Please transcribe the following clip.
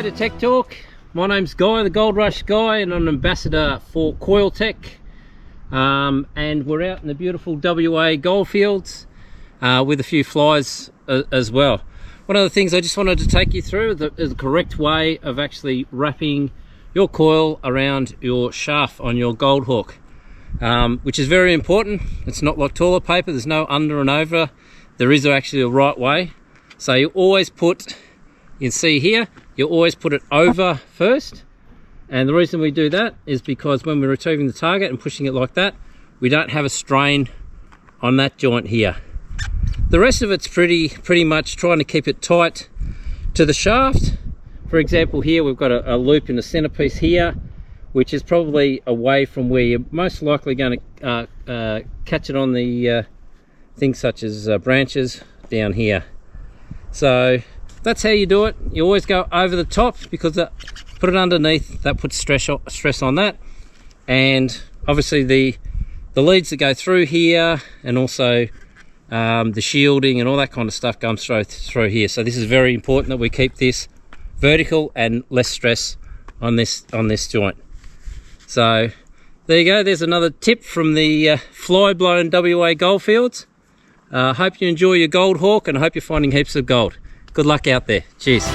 to Tech Talk. My name's Guy, the Gold Rush Guy, and I'm an ambassador for Coiltek. And we're out in the beautiful WA goldfields with a few flies as well. One of the things I just wanted to take you through is the correct way of actually wrapping your coil around your shaft on your GOLDHAWK, which is very important. It's not like toilet paper, there's no under and over. There is actually a right way. So you always put, you can see here, you always put it over first. And the reason we do that is because when we're retrieving the target and pushing it like that, we don't have a strain on that joint here. The rest of it's pretty much trying to keep it tight to the shaft. For example, here we've got a loop in the centerpiece here, which is probably away from where you're most likely going to catch it on the things such as branches down here. So that's how you do it. You always go over the top because put it underneath, that puts stress on that. And obviously the leads that go through here, and also the shielding and all that kind of stuff comes through here. So this is very important that we keep this vertical and less stress on this joint. So there you go, there's another tip from the fly-blown WA goldfields. Hope you enjoy your GOLDHAWK, and I hope you're finding heaps of gold. Good luck out there. Cheers.